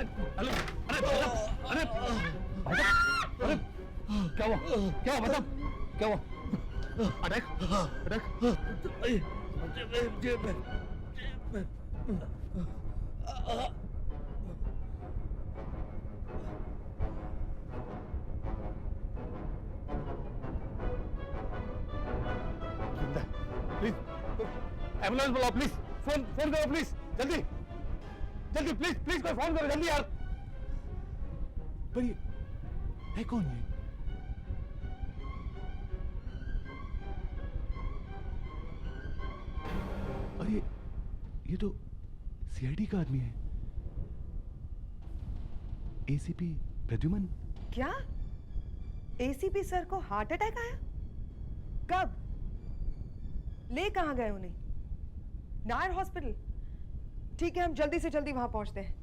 अरे अरे भाई साहब, अरे क्या हुआ भाई साहब, क्या हुआ? अटैक जेब में प्लीज एम्बुलेंस बुलाओ, प्लीज फोन करो, प्लीज जल्दी जल्दी, प्लीज कोई फोन करो जल्दी यार। पर ये है कौन ये? अरे ये तो सीआईडी का आदमी है, एसीपी प्रद्युमन। क्या एसीपी सर को हार्ट अटैक आया? कब? ले कहां गए उन्हें? नायर हॉस्पिटल? ठीक है, हम जल्दी से जल्दी वहां पहुंचते हैं।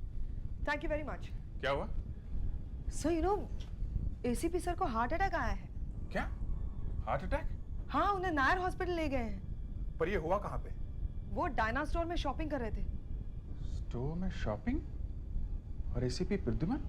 Thank you very much. क्या हुआ? Sir you know ACP sir को हार्ट अटैक आया है। क्या हार्ट अटैक? हाँ, उन्हें नायर हॉस्पिटल ले गए हैं। पर ये हुआ कहाँ पे? वो डायना स्टोर में शॉपिंग कर रहे थे। स्टोर में शॉपिंग? और एसीपी प्रद्युमन?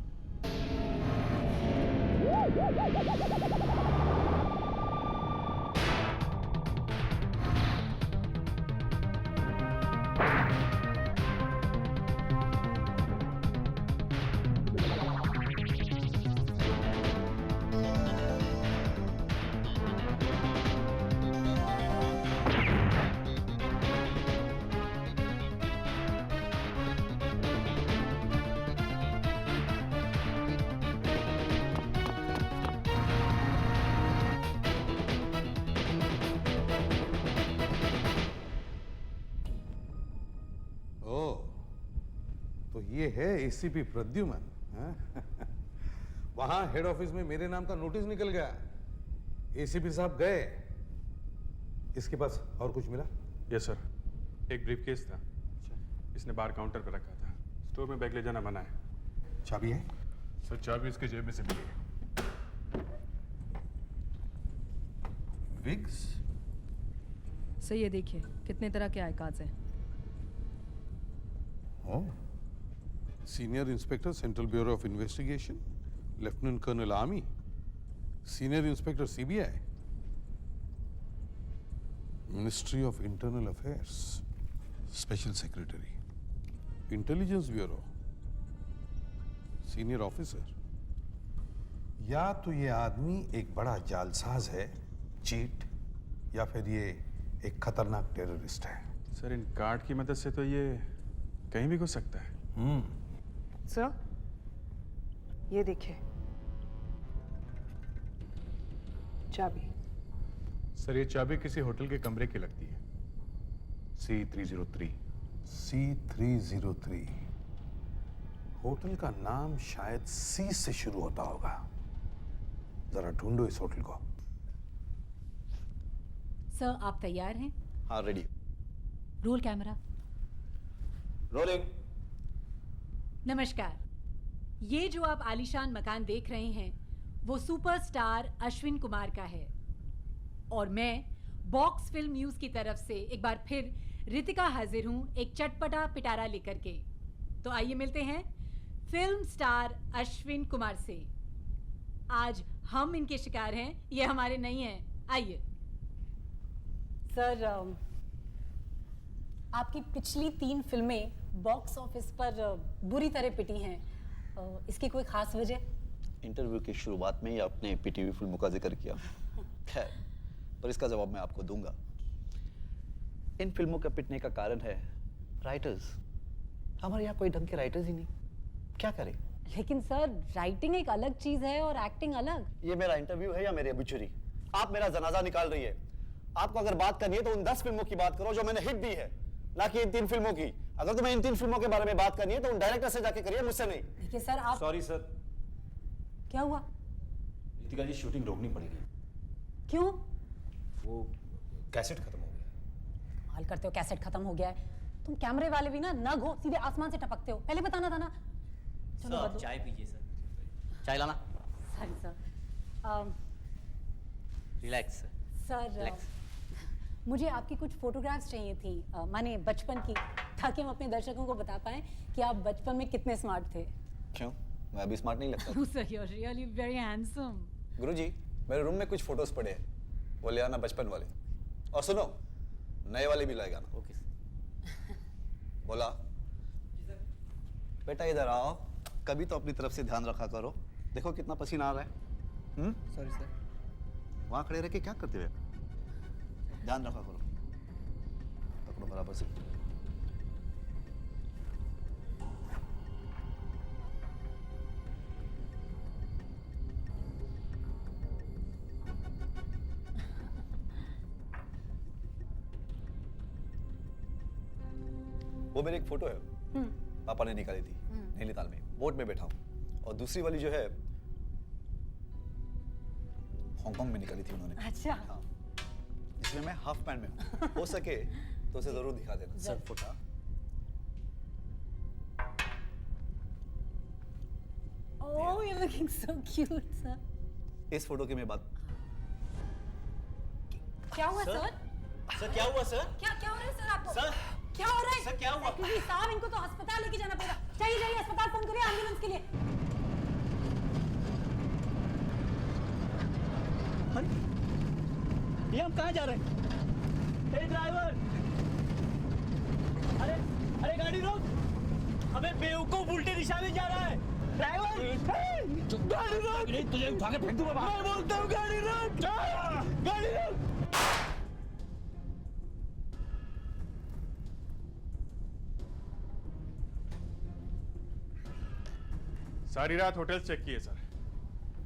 ये है एसीपी प्रद्युमन। वहां हेड ऑफिस में मेरे नाम का नोटिस निकल गया, एसीपी साहब गए। इसके पास और कुछ मिला? यस सर, एक ब्रीफकेस था, इसने बाहर काउंटर पर रखा था। स्टोर में बैग ले जाना मना है। चाबी है? सर चाबी उसके जेब में से मिली है। विग्स? सर ये देखिए कितने तरह के आई कार्ड्स हैं। Senior inspector central bureau of investigation, lieutenant colonel army, senior inspector CBI, ministry of internal affairs, special secretary, intelligence bureau, senior officer. या तो ये आदमी एक बड़ा जालसाज है, चीट, या फिर ये एक खतरनाक टेररिस्ट है। सर इन कार्ड की मदद से तो ये कहीं भी घुस सकता है। सर ये देखिए चाबी। सर ये चाबी किसी होटल के कमरे की लगती है, C303। C303। होटल का नाम शायद C से शुरू होता होगा। जरा ढूंढो इस होटल को। सर आप तैयार हैं? हाँ रेडी। Roll camera. रोलिंग। नमस्कार, ये जो आप आलीशान मकान देख रहे हैं वो सुपरस्टार अश्विन कुमार का है और मैं बॉक्स फिल्म न्यूज की तरफ से एक बार फिर रितिका हाजिर हूं एक चटपटा पिटारा लेकर के। तो आइए मिलते हैं फिल्म स्टार अश्विन कुमार से। आज हम इनके शिकार हैं, ये हमारे नहीं हैं। आइए। सर आपकी पिछली 3 फिल्में बॉक्स ऑफिस पर बुरी तरह पिटी हैं, इसकी कोई खास वजह? इंटरव्यू की शुरुआत में ही आपने पिटी हुई फिल्मों का जिक्र किया। खैर, पर इसका जवाब मैं आपको दूंगा। इन फिल्मों का पिटने का कारण है राइटर्स। हमारे यहाँ कोई ढंग के राइटर्स ही नहीं, क्या करें? लेकिन सर राइटिंग एक अलग चीज है और एक्टिंग अलग। ये मेरा इंटरव्यू है या मेरी ओबिचुरी? आप मेरा जनाजा निकाल रही है। आपको अगर बात करनी है तो उन 10 फिल्मों की बात करो जो मैंने हिट दी है, ना कि इन 3 फिल्मों की। अगर तुम्हें इन 3 फिल्मों के बारे में बात करनी है तो उन डायरेक्टर से जाके करिए, मुझसे नहीं। देखिए सर आप। Sorry sir. क्या हुआ? रितिका जी शूटिंग रोकनी पड़ेगी। क्यों? वो कैसेट खत्म हो गया। कमाल करते हो, कैसेट खत्म हो गया है। तुम कैमरे वाले भी ना नग हो, सीधे आसमान से टपकते हो। पहले बताना था ना। चलो सर चाय पीजिए। सर चाय लाना। Sorry sir. रिलैक्स सर मुझे आपकी कुछ फोटोग्राफ्स चाहिए थी, माने बचपन की, ताकि हम अपने दर्शकों को बता पाएं कि आप बचपन में कितने स्मार्ट थे। क्यों, मैं अभी स्मार्ट नहीं लगता? Oh, sir, you're really very handsome. गुरुजी, मेरे रूम में कुछ फोटोज पड़े हैं, वो ले आना बचपन वाले। और सुनो, नए वाले भी लाएगा ना। Okay sir. बोला बेटा इधर आओ, कभी तो अपनी तरफ से ध्यान रखा करो। देखो कितना पसीना आ रहा है। Sorry sir. वहां खड़े रह के क्या करते हुए? ध्यान रखा करो। पकड़ो बराबर से। वो मेरी एक फोटो है, पापा ने निकाली थी नैनीताल में, बोट में बैठा हूँ। और दूसरी वाली जो है हांगकांग में निकाली थी उन्होंने। अच्छा। हाँ, इसमें मैं हाफ पैंट में हूँ। हो सके तो उसे जरूर दिखा देना sir photo. Oh, you're looking so cute, sir. इस फोटो की मैं बात। क्या हुआ सर? सर क्या हुआ सर? क्या क्या हो रहा है सर आपको? सर क्या हो रहा है? सर, क्या हुआ? एक्चुअली साहब इनको तो अस्पताल लेके जाना पड़ेगा। चाहिए जाइए अस्पताल, फोन करिए एम्बुलेंस के लिए। ये हम कहाँ जा रहे हैं? ए ड्राइवर! अरे अरे गाड़ी रोक! अबे बेवकूफ उल्टे दिशा में जा रहा है। ड्राइवर! गाड़ी रोक! नहीं तुझे उठा के फेंक दूंगा बाहर। मैं बोलता हूँ गाड़ी रोक! गाड़ी रोक! सारी रात होटल चेक किए सर।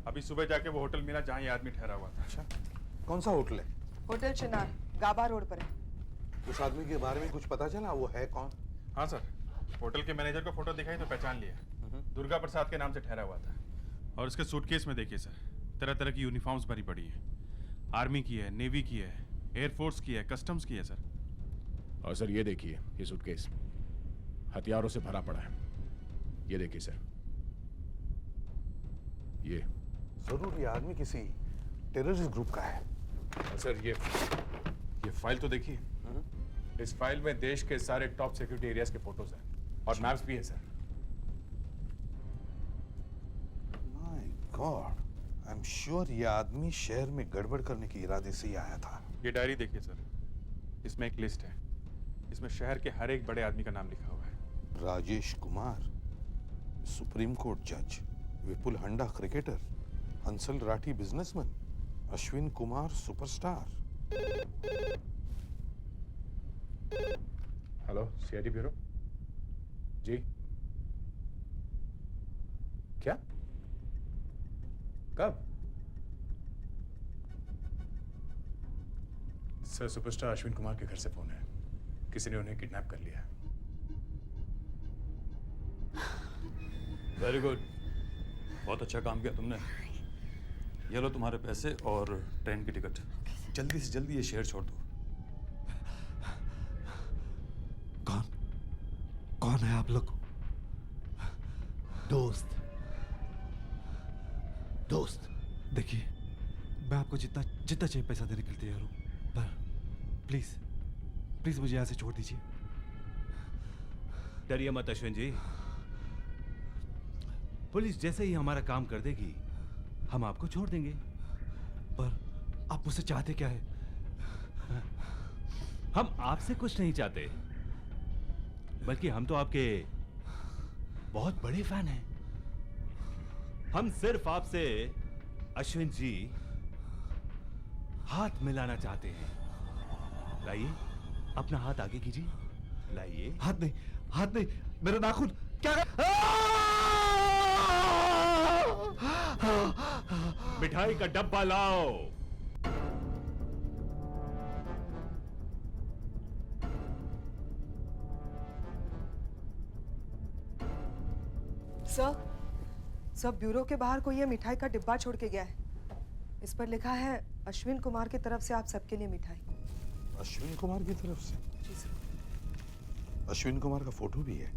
अभी सुबह जाके वो होटल मिला जहाँ ये आदमी ठहरा हुआ था। अच्छा, कौन सा होटल है? होटल चिनार, गाबा रोड पर है। उस आदमी के बारे में कुछ पता चला? वो है कौन? हाँ सर, होटल के मैनेजर को फोटो दिखाई तो पहचान लिया। दुर्गा प्रसाद के नाम से ठहरा हुआ था। और उसके सूटकेस में देखिए सर, तरह तरह की यूनिफॉर्म्स भरी पड़ी हैं। आर्मी की है, नेवी की है, एयरफोर्स की है, कस्टम्स की है सर। और सर ये देखिए, ये सूटकेस हथियारों से भरा पड़ा है। ये देखिए सर, ये जरूर ये आदमी किसी टेररिस्ट ग्रुप का है। और सर ये फाइल तो देखिए। इस फाइल में देश के सारे टॉप सिक्योरिटी एरियाज के फोटोज हैं और मैप्स भी है sir. My God, I am sure ये आदमी शहर में गड़बड़ करने के इरादे से ही आया था। ये डायरी देखिए सर, इसमें एक लिस्ट है। इसमें शहर के हर एक बड़े आदमी का नाम लिखा हुआ है। राजेश कुमार, सुप्रीम कोर्ट जज, Vipul Handa cricketer, Hansal Rathi businessman, Ashwin Kumar superstar. Hello CID bureau ji. क्या? कब? सर सुपरस्टार अश्विन कुमार के घर से फोन है। किसी ने उन्हें किडनैप कर लिया है। वेरी गुड, बहुत अच्छा काम किया तुमने। ये लो तुम्हारे पैसे और ट्रेन की टिकट। जल्दी से जल्दी ये शहर छोड़ दो। कौन है आप लोग? दोस्त देखिए, मैं आपको जितना जितना चाहिए पैसा देने के लिए तैयार हूं, पर प्लीज मुझे यहां से छोड़ दीजिए। डरिए मत अश्विन जी, पुलिस जैसे ही हमारा काम कर देगी हम आपको छोड़ देंगे। पर आप मुझसे चाहते क्या है? हम आपसे कुछ नहीं चाहते, बल्कि हम तो आपके बहुत बड़े फैन हैं। हम सिर्फ आपसे अश्विन जी हाथ मिलाना चाहते हैं। लाइए अपना हाथ आगे कीजिए। लाइए। हाथ नहीं, मेरा नाखून। क्या? मिठाई का डब्बा लाओ। सर, ब्यूरो के बाहर कोई ये मिठाई का डिब्बा छोड़ के गया है। इस पर लिखा है अश्विन कुमार की तरफ से आप सबके लिए मिठाई। अश्विन कुमार की तरफ से? जी सर। अश्विन कुमार का फोटो भी है।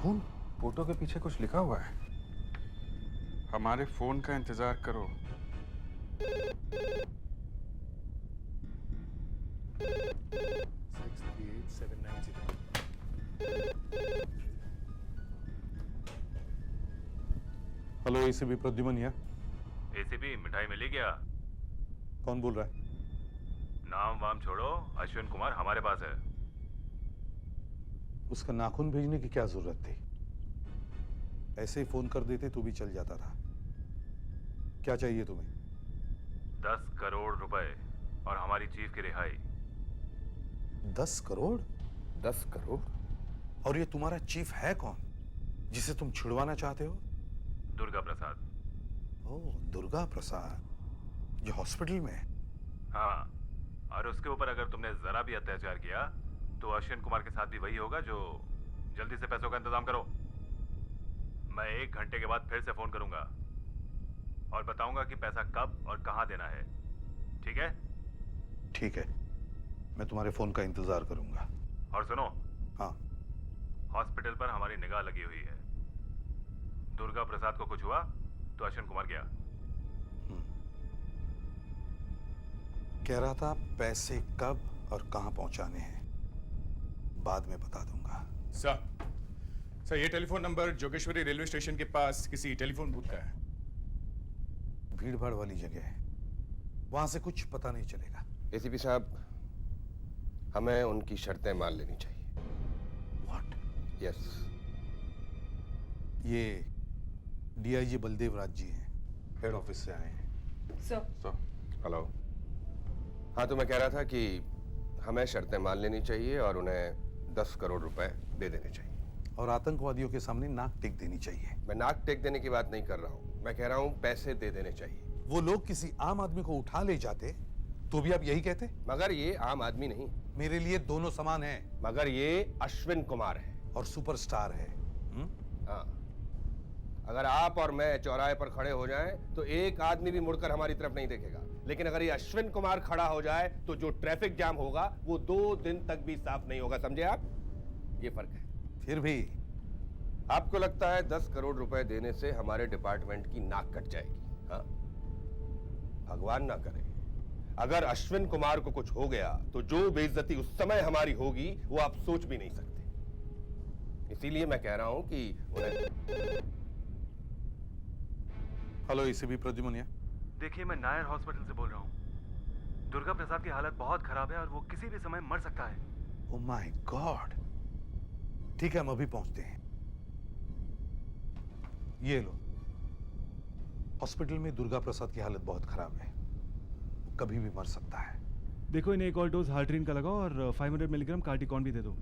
नाखून? फोटो के पीछे कुछ लिखा हुआ है। हमारे फोन का इंतजार करो। हेलो एसीपी प्रद्युमन या एसीपी मिठाई मिली क्या? कौन बोल रहा है? नाम वाम छोड़ो, अश्विन कुमार हमारे पास है। उसका नाखून भेजने की क्या जरूरत थी? ऐसे ही फोन कर देते तो भी चल जाता था। क्या चाहिए तुम्हें? 10 करोड़ रुपए और हमारी चीफ की रिहाई। 10 करोड़? 10 करोड़? और ये तुम्हारा चीफ है कौन जिसे तुम छुड़वाना चाहते हो? दुर्गा प्रसाद। ओह, दुर्गा प्रसाद, जो हॉस्पिटल में है? हाँ, और उसके ऊपर अगर तुमने जरा भी अत्याचार किया तो अश्विन कुमार के साथ भी वही होगा। जो जल्दी से पैसों का इंतजाम करो। मैं 1 घंटे के बाद फिर से फोन करूंगा और बताऊंगा कि पैसा कब और कहां देना है। ठीक है? ठीक है, मैं तुम्हारे फोन का इंतजार करूंगा। और सुनो, हाँ, हॉस्पिटल पर हमारी निगाह लगी हुई है। दुर्गा प्रसाद को कुछ हुआ तो अश्विन कुमार गया। कह रहा था पैसे कब और कहां पहुंचाने हैं बाद में बता दूंगा। सर, ये telephone number Jogeshwari railway station के पास किसी टेलीफोन बूथ का है। भीड़ भाड़ वाली जगह है, वहां से कुछ पता नहीं चलेगा। एसीपी साहब, हमें उनकी शर्तें मान लेनी चाहिए। व्हाट? यस। ये डीआईजी बलदेव राज जी हैं, हेड ऑफिस से आए हैं। सर। हेलो। हाँ, तो मैं कह रहा था कि हमें शर्तें मान लेनी चाहिए और उन्हें 10 करोड़ रुपए दे देने चाहिए। और आतंकवादियों के सामने नाक टेक देनी चाहिए। मैं नाक टेक देने की बात नहीं कर रहा हूँ, मैं कह रहा हूँ पैसे दे देने चाहिए। वो लोग किसी आम आदमी को उठा ले जाते तो भी आप यही कहते? मगर ये आम आदमी नहीं, मेरे लिए दोनों समान हैं। मगर ये अश्विन कुमार है और सुपरस्टार है। हाँ, अगर आप और मैं चौराहे पर खड़े हो जाएं तो एक आदमी भी मुड़कर हमारी तरफ नहीं देखेगा, लेकिन अगर ये अश्विन कुमार खड़ा हो जाए तो जो ट्रैफिक जाम होगा वो 2 दिन तक भी साफ नहीं होगा। समझे आप? ये फर्क है। फिर भी आपको लगता है 10 करोड़ रुपए देने से हमारे डिपार्टमेंट की नाक कट जाएगी? हाँ, भगवान ना करे, अगर अश्विन कुमार को कुछ हो गया तो जो बेइज्जती उस समय हमारी होगी वो आप सोच भी नहीं सकते। इसीलिए मैं कह रहा हूं कि उन्हें। हेलो एसीपी प्रद्युमन या। देखिए, मैं नायर हॉस्पिटल से बोल रहा हूँ। दुर्गा प्रसाद की हालत बहुत खराब है और वो किसी भी समय मर सकता है। Oh my God. ठीक है, हम अभी पहुंचते हैं। ये लो, हॉस्पिटल में दुर्गा प्रसाद की हालत बहुत खराब है, वो कभी भी मर सकता है। देखो, इन्हें एक और डोज हार्ट्रीन का लगाओ और 500 मिलीग्राम कार्टिकॉन भी दे दो।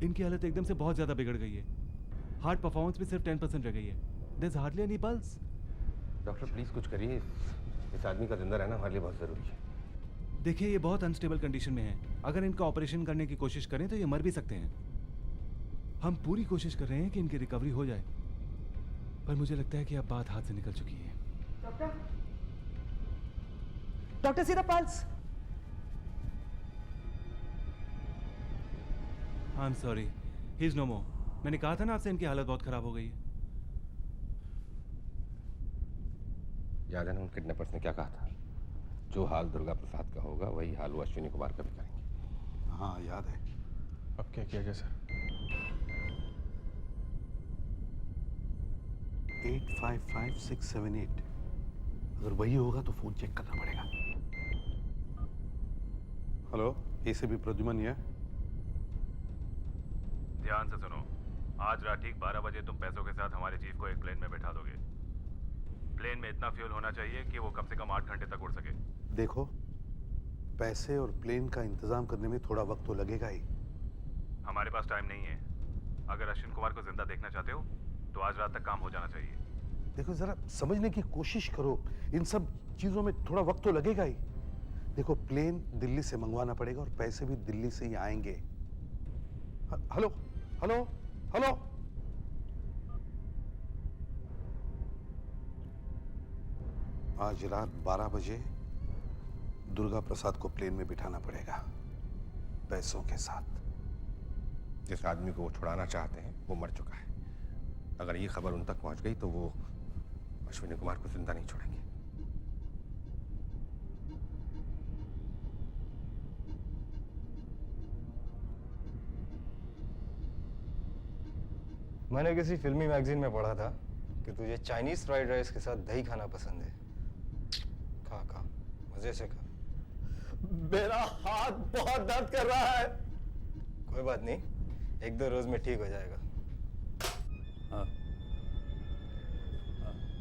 इनकी हालत एकदम से बहुत ज्यादा बिगड़ गई है। हार्ट परफॉर्मेंस भी सिर्फ 10% रह गई है। There's hardly any pulse. Doctor please कुछ करिए, इस आदमी का जिंदा रहना हमारे लिए बहुत जरूरी है। देखिए, ये बहुत अनस्टेबल कंडीशन में है। अगर इनका ऑपरेशन करने की कोशिश करें तो ये मर भी सकते हैं। हम पूरी कोशिश कर रहे हैं कि इनकी रिकवरी हो जाए, पर मुझे लगता है कि अब बात हाथ से निकल चुकी है। Doctor see the pulse. I am sorry, he is no more. मैंने कहा था ना आपसे, इनकी हालत बहुत खराब हो गई है। याद है ना उन किडनैपर्स ने क्या कहा था? जो हाल दुर्गा प्रसाद का होगा वही हाल वो अश्विनी कुमार का भी करेंगे। हाँ, याद है। अब क्या किया जाए सर? 855678। अगर वही होगा तो फोन चेक करना पड़ेगा। हेलो, एसीपी प्रद्युमन या। ध्यान से सुनो, आज रात ठीक 12 बजे तुम पैसों के साथ हमारे चीफ को एक प्लेन में बैठा दोगे। प्लेन में इतना फ्यूल होना चाहिए कि वो कम से कम 8 घंटे तक उड़ सके। देखो, पैसे और प्लेन का इंतजाम करने में थोड़ा वक्त तो लगेगा ही। हमारे पास टाइम नहीं है। अगर अश्विन कुमार को जिंदा देखना चाहते हो तो आज रात तक काम हो जाना चाहिए। देखो, जरा समझने की कोशिश करो, इन सब चीजों में थोड़ा वक्त तो लगेगा ही। देखो, प्लेन दिल्ली से मंगवाना पड़ेगा और पैसे भी दिल्ली से ही आएंगे। हेलो हेलो हेलो, आज रात 12 बजे दुर्गा प्रसाद को प्लेन में बिठाना पड़ेगा पैसों के साथ। जिस आदमी को वो छुड़ाना चाहते हैं वो मर चुका है। अगर ये खबर उन तक पहुंच गई तो वो अश्विनी कुमार को जिंदा नहीं छोड़ेंगे। मैंने किसी फिल्मी मैगजीन में पढ़ा था कि तुझे चाइनीज फ्राइड राइस के साथ दही खाना पसंद है। खा मजे से खा। मेरा हाथ बहुत दर्द कर रहा है। कोई बात नहीं, 1-2 रोज में ठीक हो जाएगा। हाँ।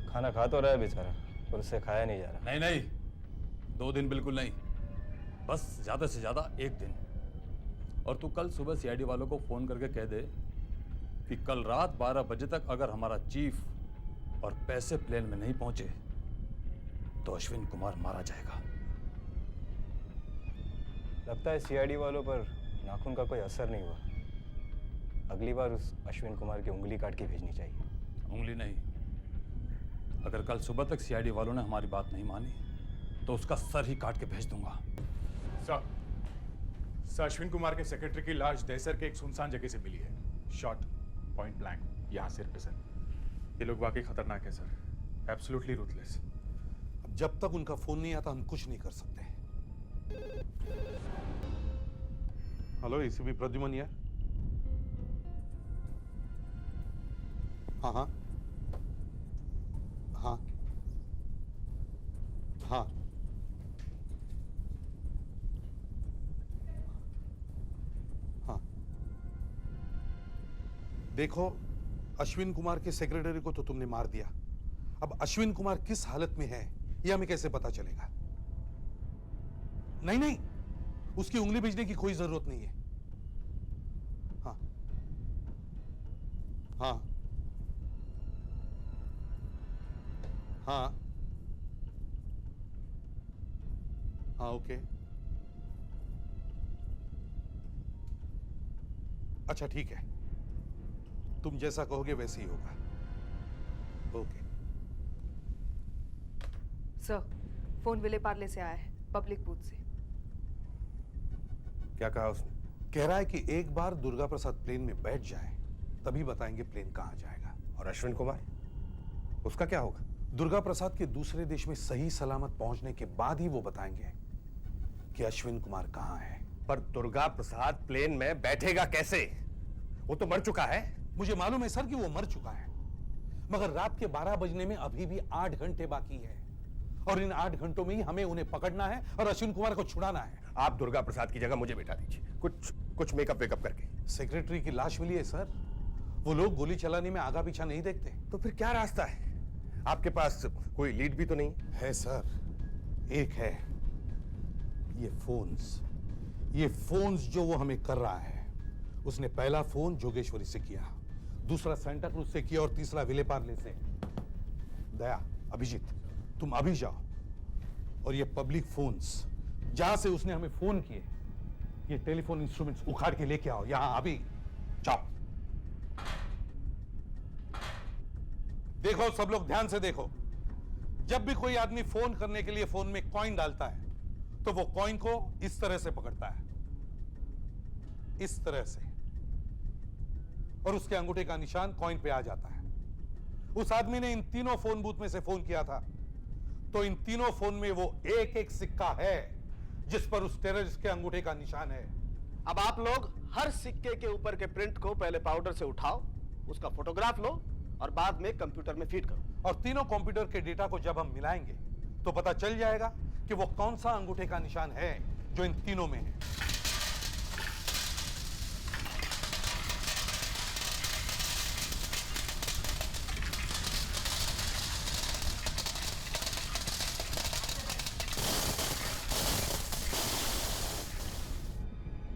खाना खा तो रहा है बेचारा, पर उससे खाया नहीं जा रहा। नहीं, 2 दिन बिल्कुल नहीं, बस ज्यादा से ज्यादा 1 दिन। और तू कल सुबह सीआईडी वालों को फोन करके कह दे कि कल रात 12 बजे तक अगर हमारा चीफ और पैसे प्लेन में नहीं पहुंचे तो अश्विन कुमार मारा जाएगा। लगता है सीआईडी वालों पर नाखून का कोई असर नहीं हुआ। अगली बार उस अश्विन कुमार की उंगली काट के भेजनी चाहिए। उंगली नहीं, अगर कल सुबह तक सीआईडी वालों ने हमारी बात नहीं मानी तो उसका सर ही काट के भेज दूंगा। सर, अश्विन कुमार के सेक्रेटरी की लाश दहसर के एक सुनसान जगह से मिली है। शॉट पॉइंट ब्लैंक, यहाँ सिर पे सर। ये लोग वाकई खतरनाक है सर, एब्सोल्युटली रूथलेस। अब जब तक उनका फोन नहीं आता हम कुछ नहीं कर सकते। हेलो, एसीपी प्रद्युमन यार। हाँ हाँ हाँ हाँ हाँ। देखो, अश्विन कुमार के सेक्रेटरी को तो तुमने मार दिया। अब अश्विन कुमार किस हालत में है ये हमें कैसे पता चलेगा? नहीं, उसकी उंगली भेजने की कोई जरूरत नहीं है। हाँ हाँ हाँ हाँ, ओके। अच्छा ठीक है, तुम जैसा कहोगे वैसे ही होगा। Okay. Sir, phone Vile Parle से आया है, पब्लिक बूथ से। क्या कहा उसने? कह रहा है कि एक बार दुर्गा प्रसाद प्लेन में बैठ जाए तभी बताएंगे प्लेन कहां जाएगा। और अश्विन कुमार, उसका क्या होगा? दुर्गा प्रसाद के दूसरे देश में सही सलामत पहुंचने के बाद ही वो बताएंगे कि अश्विन कुमार कहां है। पर दुर्गा प्रसाद प्लेन में बैठेगा कैसे? वो तो मर चुका है। मुझे मालूम है सर कि वो मर चुका है, मगर रात के 12 बजने में अभी भी 8 घंटे बाकी है और इन 8 घंटों में ही हमें उन्हें पकड़ना है और अश्विन कुमार को छुड़ाना है। आप दुर्गा प्रसाद की जगह मुझे बैठा दीजिए, कुछ मेकअप वेकअप करके। सेक्रेटरी की लाश मिली है सर, वो लोग गोली चलाने में आगा पीछा नहीं देखते। तो फिर क्या रास्ता है? आपके पास कोई लीड भी तो नहीं है? सर, एक है, ये फोन्स जो वो हमें कर रहा है। उसने पहला फोन जोगेश्वरी से किया, दूसरा सेंटा क्रूज से किया और तीसरा विले पार्ले से। दया, अभिजीत, तुम अभी जाओ और ये पब्लिक फोन्स जहां से उसने हमें फोन किए, ये टेलीफोन इंस्ट्रूमेंट्स उखाड़ के लेके आओ यहां अभी। जाओ। देखो सब लोग ध्यान से देखो, जब भी कोई आदमी फोन करने के लिए फोन में कॉइन डालता है तो वो कॉइन को इस तरह से पकड़ता है, इस तरह से, और उसके अंगूठे का निशान कॉइन पे आ जाता है। उस आदमी ने इन तीनों फोन बूथ में से फोन किया था, तो इन तीनों फोन में वो एक एक सिक्का है जिस पर उस टेररिस्ट के अंगूठे का निशान है। अब आप लोग हर सिक्के के ऊपर के प्रिंट को पहले पाउडर से उठाओ, उसका फोटोग्राफ लो और बाद में कंप्यूटर में फीड करो। और तीनों कंप्यूटर के डेटा को जब हम मिलाएंगे तो पता चल जाएगा कि वो कौन सा अंगूठे का निशान है जो इन तीनों में है।